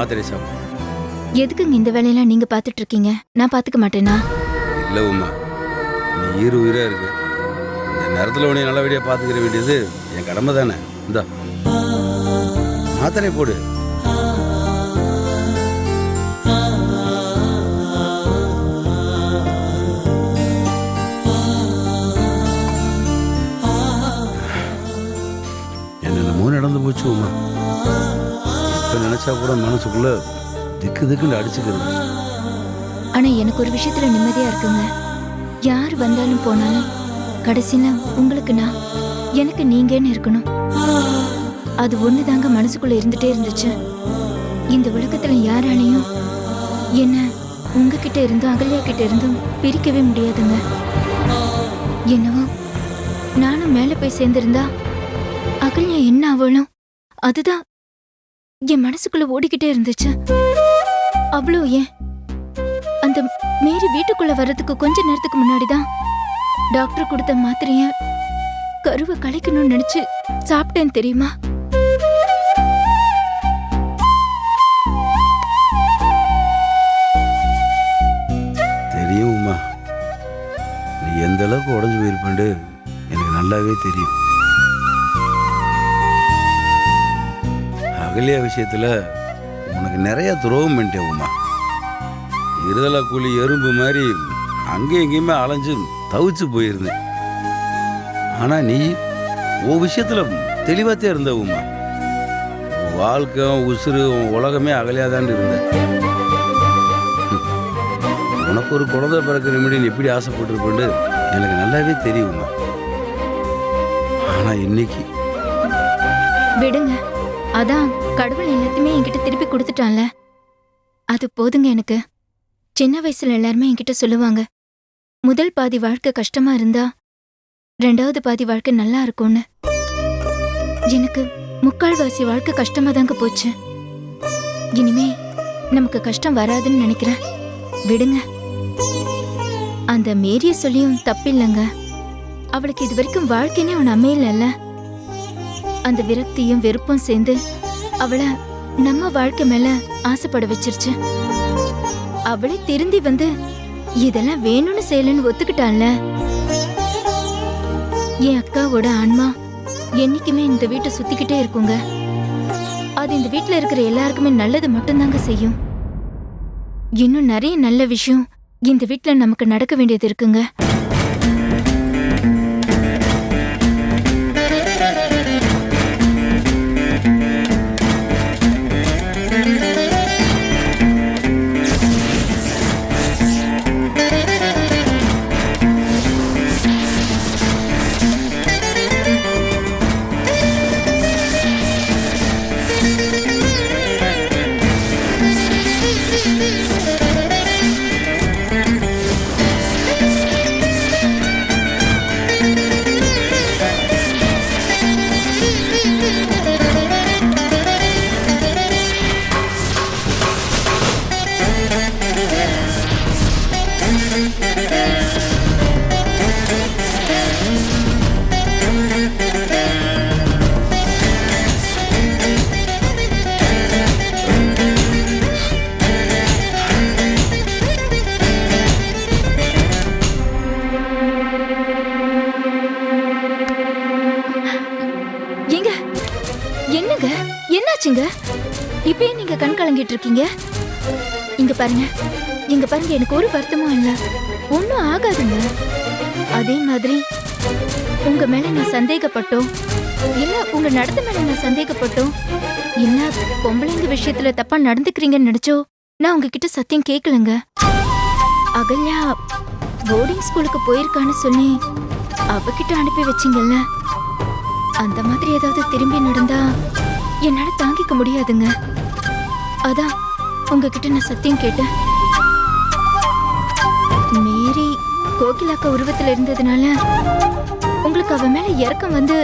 மாத்திரை சாப்பிடு. எதுக்குங்க இந்த வேலையெல்லாம் நீங்க பாத்துட்டு இருக்கீங்க? நான் பாத்துக்க மாட்டேனா? இல்லை உமா, நீ ஈரு உயிரா இருக்கு. இந்த நேரத்தில் உன்னை நல்லபடியாக பார்த்துக்கிற வேண்டியது என் கடமை தானே. இந்தா மாத்திரை போடு. என்னென்னமோ நடந்து போச்சு உமா. இப்ப நினைச்சா கூட மனசுக்குள்ள திக்கு திக்குன்னு அடிச்சுக்கிறது. ஆனா எனக்கு ஒரு விஷயத்துல நிம்மதியா இருக்குங்க. யார் வந்தாலும் போனாலும் கடைசியில உங்களுக்கு நான், எனக்கு நீங்கன்னு இருக்கணும். அது ஒண்ணுதாங்க மனசுக்குள்ள இருந்துட்டே இருந்துச்சு. இந்த உலகத்துல யாராலையும் என்ன உங்ககிட்ட இருந்தும் அகல்யா கிட்ட இருந்தும் பிரிக்கவே முடியாதுங்க. என்னவோ நானும் மேல போய் சேர்ந்திருந்தா அகல்யா என்ன ஆவலும் அதுதான் என் மனசுக்குள்ள ஓடிக்கிட்டே இருந்துச்சு. அவ்வளோ ஏன், அந்த மேரி வீட்டுக்குள்ள வர்றதுக்கு கொஞ்ச நேரத்துக்கு முன்னாடிதான் டாக்டர் கொடுத்த மாத்திரைய கருவை கலைக்கணும்னு நினைச்சு சாப்பிட்டேன் தெரியுமா? தெரியும் உமா, நீ எந்த அளவுக்கு உடஞ்சு போயிருப்பேன்னு எனக்கு நல்லாவே தெரியும். அகல்யா விஷயத்துல உனக்கு நிறைய துரோகம் பண்ணிட்டேன் உமா. இருதலை கூலி எறும்பு மாதிரி அங்கேயும் எங்கேயுமே அலைஞ்சு தவிச்சு போயிருந்தேன். ஆனா நீ உன் விஷயத்துல தெளிவாத்தே இருந்த உமா. உன் வாழ்க்கை, உசுறு, உன் உலகமே அகலையாதான் இருந்த. உனக்கு ஒரு குழந்தை பிறக்கிற மாதிரி நீ எப்படி ஆசைப்பட்டிருப்பேன்னு எனக்கு நல்லாவே தெரியுமா. ஆனா இன்னைக்கு விடுங்க, அதான் கடவுள் எல்லாத்தையுமே என்கிட்ட திருப்பி கொடுத்துட்டான்ல, அது போதுங்க எனக்கு. சின்ன வயசுல எல்லாருமே என்கிட்ட சொல்லுவாங்க, முதல் பாதி வாழ்க்கை கஷ்டமா இருந்தா ரெண்டாவது பாதி வாழ்க்கை நல்லா இருக்கும்னு. எனக்கு முக்கால்வாசி வாழ்க்கை கஷ்டமா தாங்க போச்சு. இனிமே நமக்கு கஷ்டம் வராதுன்னு நினைக்கிறேன். விடுங்க. அந்த மேரிய சொல்லியும் தப்பில்லைங்க. அவளுக்கு இது வரைக்கும் வாழ்க்கைனே அவன் அமையல. அந்த விரக்தியும் வெறுப்பும் சேர்ந்து அவளை நம்ம வாழ்க்கை மேல ஆசைப்பட வச்சிருச்சு. அவளே திருந்தி வந்து இதெல்லாம் வேணும்னு செய்யலன்னு ஒத்துக்கிட்டான்ல. என் அக்காவோட ஆன்மா என்னைக்குமே இந்த வீட்டை சுத்திக்கிட்டே இருக்குங்க. அது இந்த வீட்டுல இருக்கிற எல்லாருக்குமே நல்லது மட்டும்தாங்க செய்யும். இன்னும் நிறைய நல்ல விஷயம் இந்த வீட்டுல நமக்கு நடக்க வேண்டியது இருக்குங்க. என்னங்க, என்னாச்சுங்க? இப்பயே நீங்க கண் கலங்கிட்டு இருக்கீங்க. இங்க பாருங்க, எனக்கு ஒரு வருத்தமும் இல்ல. ஒன்னும் ஆகாதுங்க. அதே மாதிரி உங்க மேல நான் சந்தேகப்பட்டோம், இல்ல உங்க நடத்த மேல நான் சந்தேகப்பட்டோம், இல்ல பொம்பளைங்க விஷயத்துல தப்பா நடந்துக்கிறீங்கன்னு நினைச்சோ நான் உங்ககிட்ட சத்தியம் கேட்கலங்க. அகல்யா போர்டிங் ஸ்கூலுக்கு போயிருக்கான்னு சொல்லி அவகிட்ட அனுப்பி வச்சிங்கல்ல, அந்த மாதிரி ஏதாவது திரும்பி நடந்தா என்னால தாங்கிக்க முடியாதுங்க. அதான் உங்ககிட்ட நான் சத்தியம் கேட்டேன். மேரி கோகிலாக்கா உருவத்துல இருந்ததுனால உங்களுக்கு அவ மேல இறக்கம் வந்து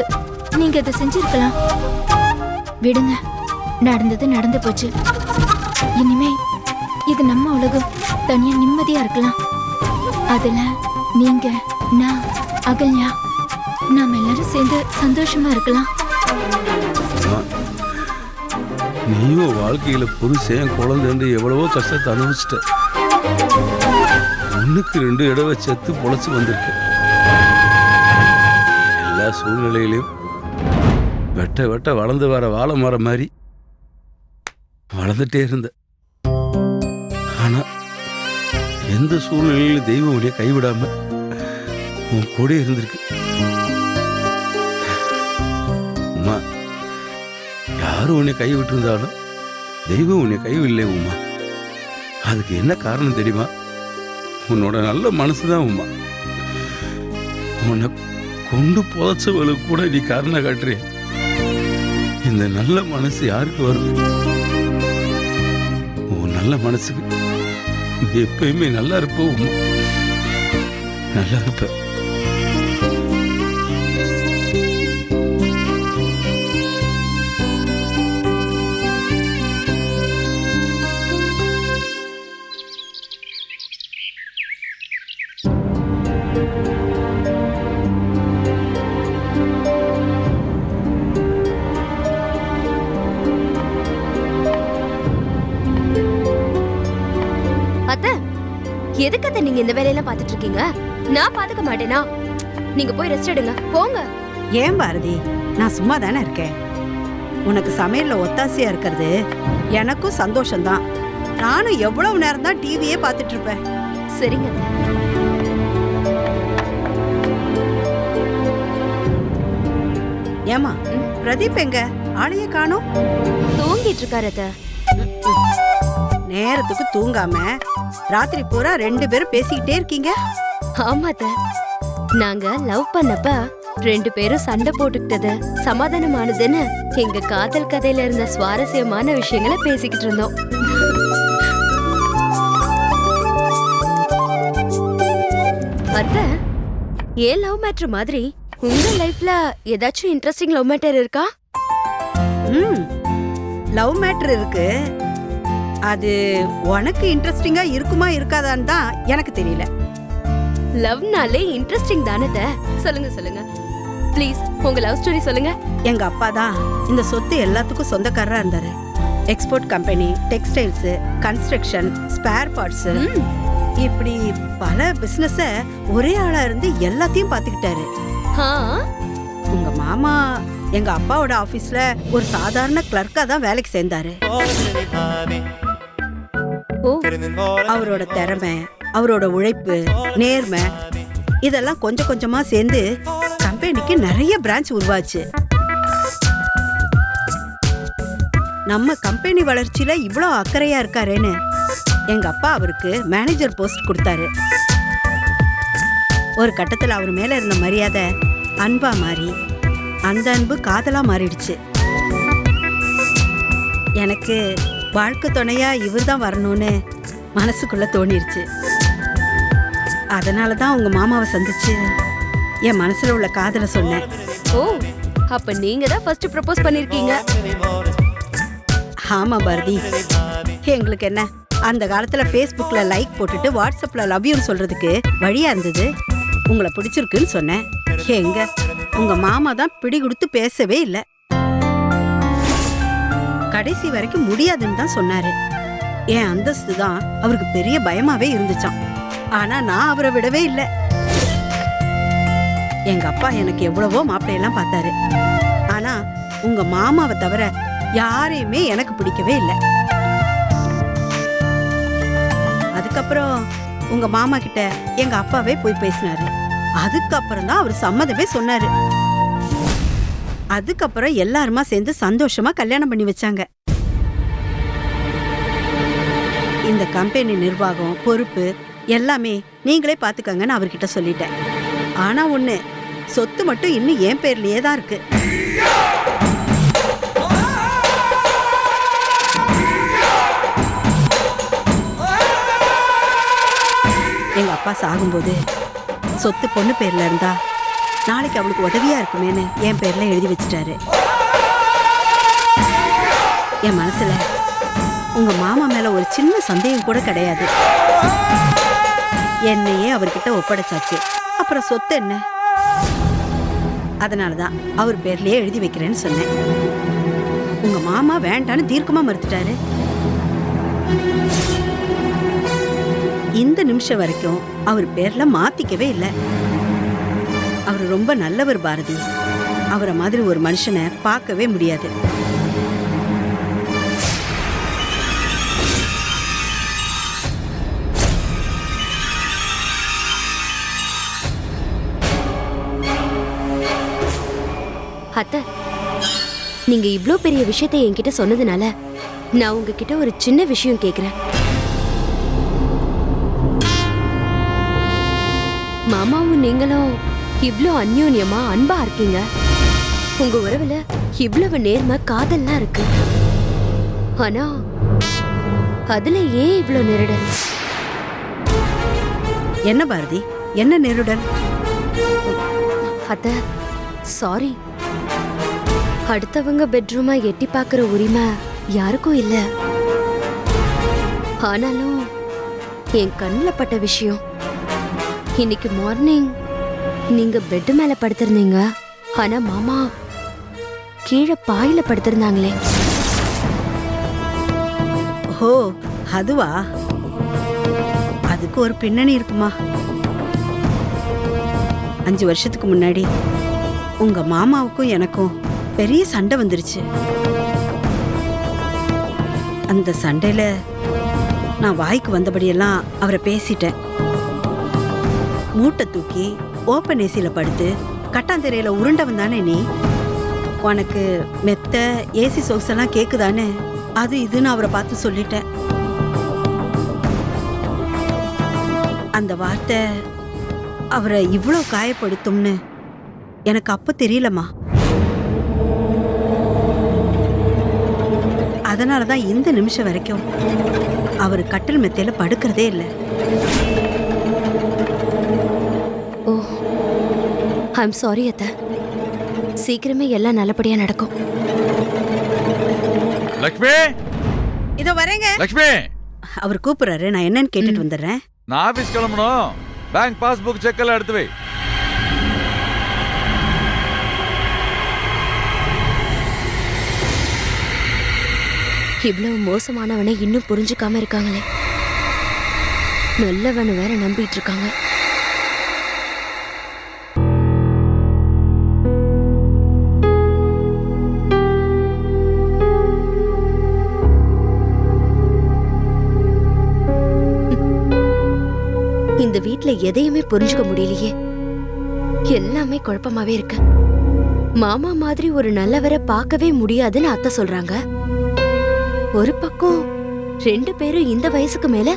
நீங்க அதை செஞ்சிருக்கலாம். விடுங்க, நடந்தது நடந்து போச்சு. இனிமே இது நம்ம உலகம், தனியா நிம்மதியா இருக்கலாம். அதுல நீங்க, நான், அகல்யா, நாம எல்லாரும் சேர்ந்து சந்தோஷமா இருக்கலாம். நீயும் வாழ்க்கையில புருஷன் குழந்தைன்னு எவ்வளவோ கஷ்டத்தை அனுபவிச்சிட்ட. ஒண்ணுக்கு 2 தடவை செத்து பொழைச்சு வந்திருக்க. எல்லா சூழ்நிலையிலையும் வெட்ட வெட்ட வளர்ந்து வர வாழை மரம் மாதிரி வளர்ந்துட்டே இருந்த. ஆனா எந்த சூழ்நிலையிலும் தெய்வம் உன்னை கைவிடாம உன் கூட இருந்திருக்கு. உமா, யாரும் உன்னை கைவிட்டு இருந்தாலும் தெய்வம் உன்னை கைவில்லை உமா. அதுக்கு என்ன காரணம் தெரியுமா? உன்னோட நல்ல மனசுதான் உமா. உன்னை கொண்டு புதைச்சவளுக்கு கூட நீ காரணம் காட்டுறிய. இந்த நல்ல மனசு யாருக்கு வரும்? உன் நல்ல மனசுக்கு நீ எப்பயுமே நல்லா இருப்ப உமா, நல்லா இருப்ப. எதுக்கு நீங்க இந்த வேலையெல்லாம் பாத்துட்டு இருக்கீங்க? நான் பாத்துக்க மாட்டேனா? நீங்க போய் ரெஸ்ட் எடுங்க, போங்க. ஏன் பாரதி, நான் சும்மா தானே இருக்கேன். உனக்கு சமையல்ல ஒத்தாசையா இருக்கிறது எனக்கும் சந்தோஷம்தான். நானும் எவ்வளவு நேரம் தான் டிவியே பார்த்துட்டு இருப்பேன். சரிங்க. ஏமா பிரதீப் எங்க? ஆளையே காணோம். தூங்கிட்டு இருக்காரு. நேரத்துக்கு தூங்காம ராத்திரி பூரா 2 பேரும் பேசிக்கிட்டே இருக்கீங்க. ஆமாத்த, நாங்க லவ் பண்ணப்ப 2 பேரும் சண்டை போட்டுக்கிட்டது சமாதானமானதுன்னு எங்க காதல் கதையில இருந்த சுவாரஸ்யமான விஷயங்களை பேசிக்கிட்டு இருந்தோம். அத்த, ஏன் லவ் மேட்டர் மாதிரி உங்க லைஃப்ல ஏதாச்சும் இன்ட்ரெஸ்டிங் லவ் மேட்டர் இருக்கா? லவ் மேட்டர் இருக்கு. அது உனக்கு இன்ட்ரெஸ்டிங்கா இருக்குமா இருக்காதான்னு தான் எனக்கு தெரியல. லவ்னாலே இன்ட்ரெஸ்டிங் தானே. சொல்லுங்க சொல்லுங்க ப்ளீஸ், உங்க லவ் ஸ்டோரி சொல்லுங்க. எங்க அப்பா தான் இந்த சொத்து எல்லாத்துக்கும் சொந்தக்காரரா இருந்தாரு. Export company, textiles, construction, spare parts, இப்படி பல பிசினஸ ஒரே ஆளா இருந்து எல்லாத்தையும் பாத்துக்கிட்டாரு. உங்க மாமா எங்க அப்பாவோட ஆபீஸ்ல ஒரு சாதாரண கிளர்க்கா தான் வேலைக்கு சேர்ந்தாரு. அவரோட திறமை, அவரோட உழைப்பு, நேர்மை இதெல்லாம் கொஞ்சம் கொஞ்சமா சேர்ந்து கம்பெனிக்கு நிறைய பிரான்ச் உருவாச்சு. நம்ம கம்பெனி வளர்ச்சியில இவ்வளோ அக்கறையா இருக்காரேன்னு எங்க அப்பா அவருக்கு மேனேஜர் போஸ்ட் கொடுத்தாரு. ஒரு கட்டத்துல அவர் மேல இருந்த மரியாதை அன்பா மாறி அந்த அன்பு காதலா மாறிடுச்சு. எனக்கு வாழ்க்கை துணையா இவர் தான் வரணும்னு மனசுக்குள்ள தோணிருச்சு. அதனாலதான் உங்க மாமாவை சந்திச்சு என் மனசுல உள்ள காதலை சொன்னேன். ஓ, அப்ப நீங்க தான் ஃபர்ஸ்ட் ப்ரப்போஸ் பண்ணிருக்கீங்க. ஆமா பாரதி, எங்களுக்கு என்ன அந்த காலத்துல ஃபேஸ்புக்ல லைக் போட்டுட்டு வாட்ஸ்அப்ல லவ் யூன்னு சொல்றதுக்கு வழியா இருந்தது. உங்களை பிடிச்சிருக்குன்னு சொன்னேன். எங்க உங்க மாமா தான் பிடி கொடுத்து பேசவே இல்லை. கடைசி வரைக்கும் முடியாதுன்னு தான் சொன்னாரு. என் அந்தஸ்து தான் அவருக்கு பெரிய பயமாவே இருந்துச்சான். ஆனா நான் அவரை விடவே இல்லை. எங்க அப்பா எனக்கு எவ்வளவோ மாப்பிள்ளையெல்லாம் பார்த்தாரு. ஆனா உங்க மாமாவை தவிர யாரையுமே எனக்கு பிடிக்கவே இல்லை. அதுக்கப்புறம் உங்க மாமா கிட்ட எங்க அப்பாவே போய் பேசினாரு. அதுக்கப்புறம் தான் அவர் சம்மதமே சொன்னாரு. அதுக்கப்புறம் எல்லாருமா சேர்ந்து சந்தோஷமா கல்யாணம் பண்ணி வச்சாங்க. இந்த கம்பெனி நிர்வாகம், பொறுப்பு எல்லாமே நீங்களே பாத்துக்கங்கன்னு அவர்கிட்ட சொல்லிட்டேன். ஆனா ஒண்ணு, சொத்து மட்டும் இன்னும் என் பேர்லயே தான் இருக்கு. எங்க அப்பா சாகும்போது சொத்து பொண்ணு பேர்ல இருந்தா நாளைக்கு அவளுக்கு உதவியா இருக்குமேன்னு என் பேர்ல எழுதி வச்சுட்டாரு. என் மனசுல உங்க மாமா மேல ஒரு சின்ன சந்தேகம் கூட கிடையாது. என்னையே அவர்கிட்ட ஒப்படைச்சாச்சு. அப்புறம் சொத்து என்ன? அதனாலதான் அவர் பேர்லயே எழுதி வைக்கிறேன்னு சொன்னேன். உங்க மாமா வேண்டான்னு தீர்க்கமா மறுத்துட்டாரு. இந்த நிமிஷம் வரைக்கும் அவர் பேர்ல மாத்திக்கவே இல்லை. அவர் ரொம்ப நல்லவர் பாரதி. அவரை மாதிரி ஒரு மனுஷனை பார்க்கவே முடியாது. அத்தை, நீங்க இவ்ளோ பெரிய விஷயத்தை என்கிட்ட சொன்னதுனால நான் உங்ககிட்ட ஒரு சின்ன விஷயம் கேக்குறேன். மாமாவும் நீங்களும் இவ்ளோ அந்யோன்யமா அன்பா இருக்கீங்க. உங்க உறவுல இவ்வளவு நேர்மை காதல்லாம் இருக்கு. ஆனா அதுல ஏன் இவ்ளோ நெருடல்? என்ன பாரதி, என்ன நெருடல்? அத்தை, சாரி. அடுத்தவங்க பெட்ரூமை எட்டி பார்க்குற உரிமை யாருக்கும் இல்ல. ஆனாலும் என் கண்ணில் பட்ட விஷயம், இன்னைக்கு மார்னிங் நீங்க பெட் மேல படுத்திருந்தீங்க, ஆனா மாமா கீழே பாயில படுத்திருந்தாங்களே. ஓ, அதுவா? அதுக்கு ஒரு பின்னணி இருக்குமா. 5 வருஷத்துக்கு முன்னாடி உங்க மாமாவுக்கும் எனக்கும் பெரிய சண்டை வந்துருச்சு. அந்த சண்டையில நான் வாய்க்கு வந்தபடியெல்லாம் அவரை பேசிட்டேன். மூட்டை தூக்கி ஓப்பன் ஏசியில படுத்து கட்டாந்தரையில உருண்டவன் தானே நீ. உனக்கு மெத்த ஏசி சொகுசெல்லாம் கேக்குதானே, அது இதுன்னு அவரை பார்த்து சொல்லிட்டேன். அந்த வார்த்தை அவரை இவ்வளோ காயப்படுத்தும்னு எனக்கு அப்ப தெரியலம்மா. அதனாலதான் இந்த நிமிஷம் வரைக்கும் அவர் கட்டில் மெத்தையில படுக்கிறதே இல்லை. ஓ, ஐம் சாரி அத்தை. சீக்கிரமே எல்லாம் நல்லபடியா நடக்கும். லக்ஷ்மி, இதோ வரேங்க. லக்ஷ்மி, அவர் கூப்பிடுறாரு, நான் என்னன்னு கேட்டுட்டு வந்துடுறேன். நான் ஆபீஸ் கிளம்பணும். பேங்க் பாஸ்புக் செக் எல்லாம் எடுத்து வை. இவ்வளவு மோசமானவனை இன்னும் புரிஞ்சுக்காம இருக்காங்களே. நல்லவனை வேற நம்பிட்டு இருக்காங்க. இந்த வீட்ல எதையுமே புரிஞ்சுக்க முடியலையே. எல்லாமே குழப்பமாவே இருக்கு. மாமா மாதிரி ஒரு நல்லவரை பார்க்கவே முடியாதுன்னு அத்தை சொல்றாங்க. ஒரு பக்கம் 2 பேரும் இந்த வயசுக்கு மேல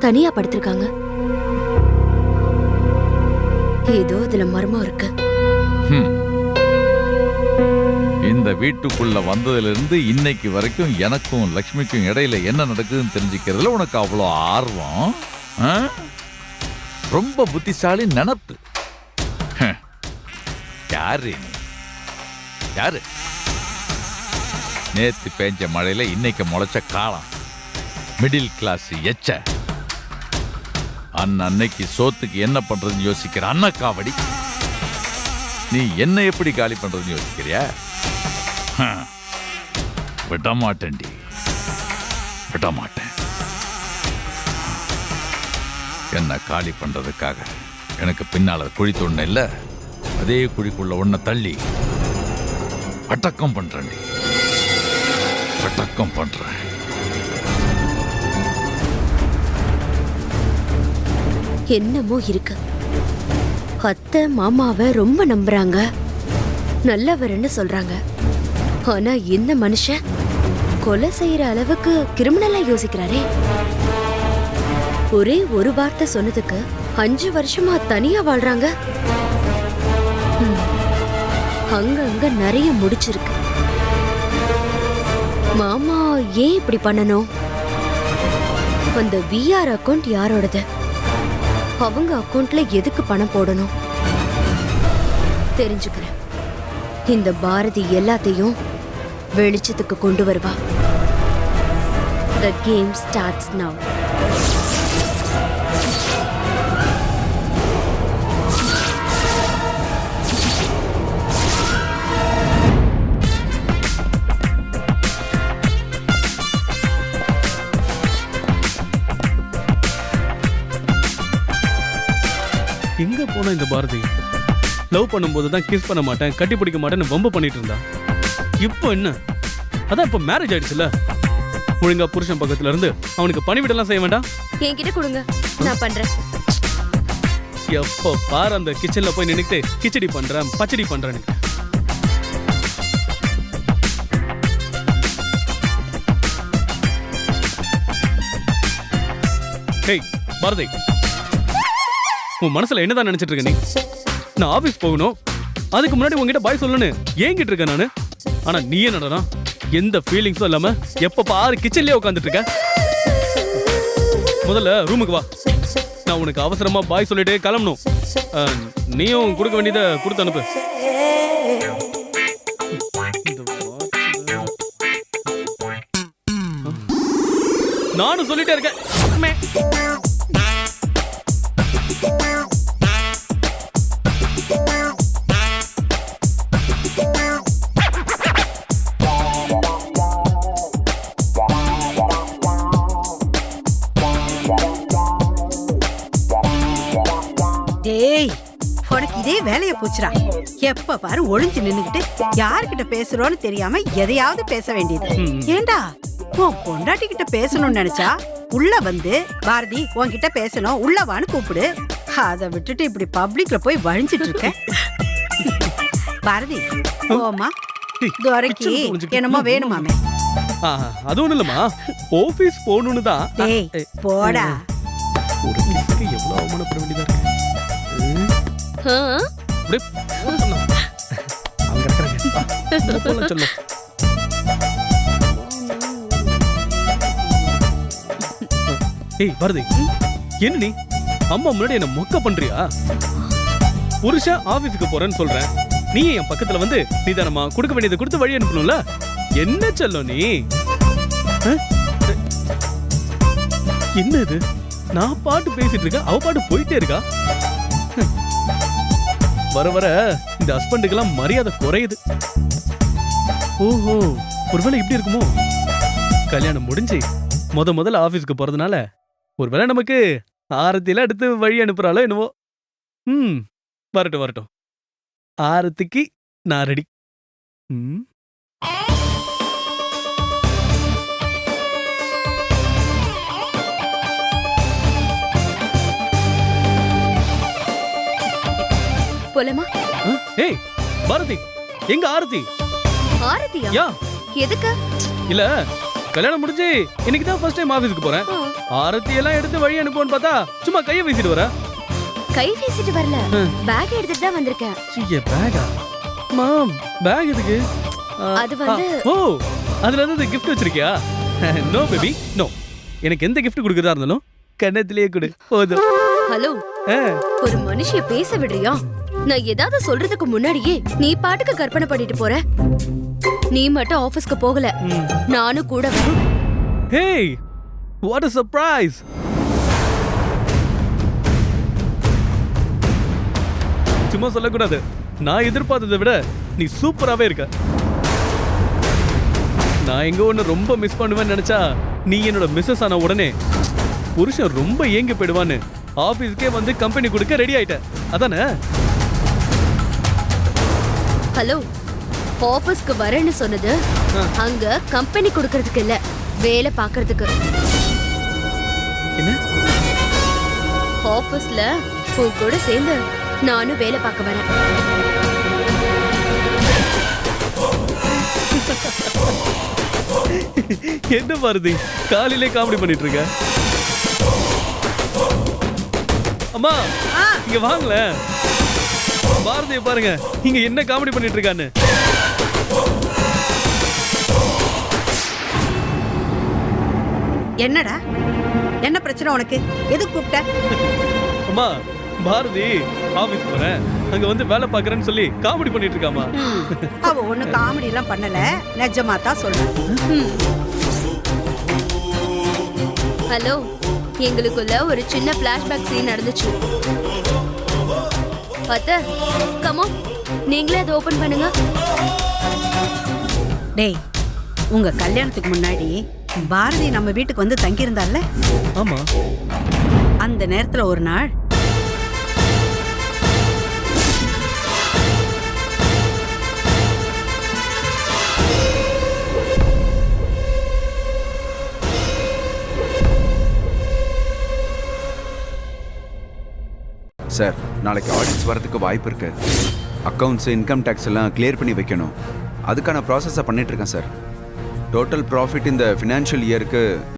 தனியா படுத்திருக்காங்க. ஏதோ இதுல மர்மம் இருக்கு. இந்த வீட்டுக்குள்ள வந்ததுல இருந்து இன்னைக்கு வரைக்கும் எனக்கும் லக்ஷ்மிக்கும் இடையில என்ன நடக்குதுன்னு தெரிஞ்சுக்கிறதுல உனக்கு அவ்வளோ ஆர்வம். ஆ? ரொம்ப புத்திசாலி நினப்பு. யாரு நீ? யாரு? நேத்து பேஞ்ச மழையில இன்னைக்கு முளைச்ச காலம். மிடில் கிளாஸ் எச்ச. அன்னைக்கு சோத்துக்கு என்ன பண்றதுன்னு யோசிக்கிற அன்னக்காவடி. நீ என்ன எப்படி காலி பண்றதுன்னு யோசிக்கிறியா? விடமாட்டேன்டி, விடமாட்டேன். என்ன காலி பண்றதுக்காக எனக்கு பின்னால குழி தோண்ட இல்ல, அதே குழிக்குள்ள ஒன்ன தள்ளி அடக்கம் பண்றேன்டி, அடக்கம் பண்றேன். என்னமோ இருக்கு. அத்தை மாமாவை ரொம்ப நம்புறாங்க, நல்லவர்னு சொல்றாங்க. ஆனா இந்த மனுஷன் கொலை செய்யற அளவுக்கு கிரிமினலா யோசிக்கிறாரே. ஒரே ஒரு வார்த்தை சொன்னதுக்கு 5 வருஷமா தனியா வாழ்றாங்க. அங்கங்க நிறைய முடிச்சிருக்கு. மாமா ஏன் இப்படி பண்ணணும்? அந்த விஆர் அக்கவுண்ட் யாரோடது? அவங்க அக்கவுண்ட்ல எதுக்கு பணம் போடணும்? தெரிஞ்சுக்கிறேன். இந்த பாரதி எல்லாத்தையும் வெளிச்சத்துக்கு கொண்டு வருவா. The game starts now. எங்க போனா இந்த பாரதி? லவ் பண்ணும்போது தான் கிஸ் பண்ண மாட்டேன், கட்டி பிடிக்க மாட்டேன்னு வம்பு பண்ணிட்டு இருந்தா. இப்போ என்ன? அதான் இப்போ மேரேஜ் ஆயிடுச்சுல, ஒழுங்கா புருஷன் பக்கத்துல இருந்து அவனுக்கு பணிவிடெல்லாம் செய்ய வேண்டாம். என்கிட்ட கொடுங்க, நான் பண்றேன். எப்போ பாரு அந்த கிச்சன்ல போய் நின்னுக்கிட்டு கிச்சடி பண்றேன் பச்சடி பண்றேன்னு. ஹேய் பாரதி, உன் மனசுல என்னதான் நினைச்சிட்டு இருக்க நீ? நான் ஆபீஸ் போகணும், அதுக்கு முன்னாடி உங்ககிட்ட பாய் சொல்லணும்னு ஏங்கிட்டு இருக்கேன் நானு. ஆனா நீ என்னடா எந்த ஃபீலிங்ஸும் இல்லாம எப்ப பாரு கிச்சன்லயே உட்காந்துட்டு இருக்க. முதல்ல ரூமுக்கு வா, நான் உனக்கு அவசரமா பாய் சொல்லிட்டு கிளம்பணும். நீயும் கொடுக்க வேண்டியதை கொடுத்து அனுப்பு. நானும் சொல்லிட்டே இருக்கேன். டேய், உனக்கு இதே வேலைய போச்சுடா. எப்ப பாரு ஒளிஞ்சு நின்னுகிட்டு யார்கிட்ட பேசுறோன்னு தெரியாம எதையாவது பேச வேண்டியது. ஏண்டா உன் பொண்டாட்டி கிட்ட பேசணும்னு நினைச்சா உள்ள வந்து பாரதி உன்கிட்ட பேசணும் உள்ள வான்னு கூப்பிடு. அதை விட்டுட்டு இப்படி பப்ளிக்ல போய் வழிஞ்சிட்டு இருக்க. பாரதி போமா, துரைக்கு என்னமோ வேணுமாமே. அது ஒண்ணு இல்லம்மா, ஆபீஸ் போகணும்னு தான். டேய் போடா. ஒரு கிஸ்க்கு எவ்வளவு அவமானப்பட வேண்டியதா இருக்கு. அங்க இருக்கிறாங்க சொல்லு. ஏய் பாரதி, என்ன நீ அம்மா முன்னாடி என்ன மொக்க பண்றியா? புருஷன் ஆபீஸுக்கு போறேன்னு சொல்றேன், நீ என் பக்கத்துல வந்து நீதானமா கொடுக்க வேண்டியதை கொடுத்து வழி அனுப்பணும்ல. என்ன சொல்லும் நீ? என்ன இது? நான் பாட்டு பேசிட்டு இருக்க, அவ பாட்டு போயிட்டே இருக்கா. வர வர இந்த ஹஸ்பண்டுக்கெல்லாம் மரியாதை குறையுது. ஓஹோ, ஒருவேளை இப்படி இருக்குமோ? கல்யாணம் முடிஞ்சு முதல்ல ஆபீஸ்க்கு போறதுனால ஒருவேளை நமக்கு ஆரத்தில அடுத்து வழி அனுப்புறாளோ என்னவோ. வரட்டும் வரட்டும், ஆரத்திக்கு நான் ரெடி. போலமா? ஏய் பாரதி, எங்க ஆரத்தி? ஆரத்தியா? யா, எதுக்கு? இல்ல கல்யாணம் முடிஞ்சு இன்னைக்கு தான் ஃபர்ஸ்ட் டைம் ஆபீஸ்க்கு போறேன். ஆரத்தி எல்லாம் எடுத்து வழி அனுப்புன்னு பார்த்தா சும்மா கையை வீசிட்டு வர. கை வீசிட்டு வரல, பேக் எடுத்துட்டு தான் வந்திருக்கேன். சீயே, பேகா? மாம், பேக் எதுக்கு? அது வந்து ஓ, அதுல இருந்து கிஃப்ட் வச்சிருக்கியா? நோ பேபி நோ, எனக்கு எந்த கிஃப்ட் கொடுக்கறதா இருந்தாலும் கண்ணத்திலேயே கொடு போதும். ஹலோ, ஒரு மனுஷிய பேச விடுறியா? நான் ஏதாவது சொல்றதுக்கு முன்னாடியே நீ பாட்டுக்கு கற்பனை பண்ணிட்டு போற. நீ மட்டும் ஆபீஸ்க்கு போகல, நானும் கூட வரேன். Hey, what a surprise! சும்மா சொல்லக்கூடாது, நான் எதிர்பார்த்ததை விட நீ சூப்பராவே இருக்க. நான் எங்க ஒண்ணு ரொம்ப மிஸ் பண்ணுவேன்னு நினைச்சா நீ என்னோட மிஸ்ஸஸ் ஆன உடனே புருஷன் ரொம்ப ஏங்கி போயிடுவான்னு ஆபீஸ்க்கே வந்து கம்பெனி கொடுக்க ரெடி ஆயிட்ட, அதானே? ஹலோ, ஆபீஸ்க்கு வரேன்னு சொன்னது அங்க கம்பெனி கொடுக்கறதுக்கு இல்ல, வேலை பார்க்கறதுக்கு. என்ன? ஆபீஸ்ல உன் கூட சேர்ந்து நானும் வேலை பார்க்க வரேன். என்ன பாரதி, காலையிலே காமெடி பண்ணிட்டு இருக்க? அம்மா இங்க வாங்கல, பாரதிய பாருங்க இங்க என்ன காமெடி பண்ணிட்டு இருக்கான்னு. என்னடா, என்ன பிரச்சனை உனக்கு? எதுக்கு கூப்பிட்ட? அம்மா, பாரதி ஆபீஸ் போறேன், அங்க வந்து வேலை பாக்குறேன்னு சொல்லி காமெடி பண்ணிட்டு இருக்காமா. அவ ஒண்ணு காமெடி எல்லாம் பண்ணல, நிஜமா தான் சொல்றேன். ஹலோ, எங்களுக்குள்ள ஒரு சின்ன பிளாஷ்பேக் சீன் நடந்துச்சு. அத்தை, கம் ஆன், நீங்களே அதை ஓபன் பண்ணுங்க. டேய், உங்க கல்யாணத்துக்கு முன்னாடி பாரதி நம்ம வீட்டுக்கு வந்து தங்கி இருந்தால. ஆமா. அந்த நேரத்துல ஒரு நாள் சார், நாளைக்கு ஆடிட்ஸ் வரதுக்கு வாய்ப்பு இருக்கு. அக்கவுண்ட்ஸ், இன்கம் டேக்ஸ் எல்லாம் கிளியர் பண்ணி வைக்கணும். அதுக்கான ப்ராசஸை பண்ணிட்டு இருக்கேன் சார். டோட்டல் ப்ராஃபிட் இந்த ஃபினான்ஷியல் இயருக்கு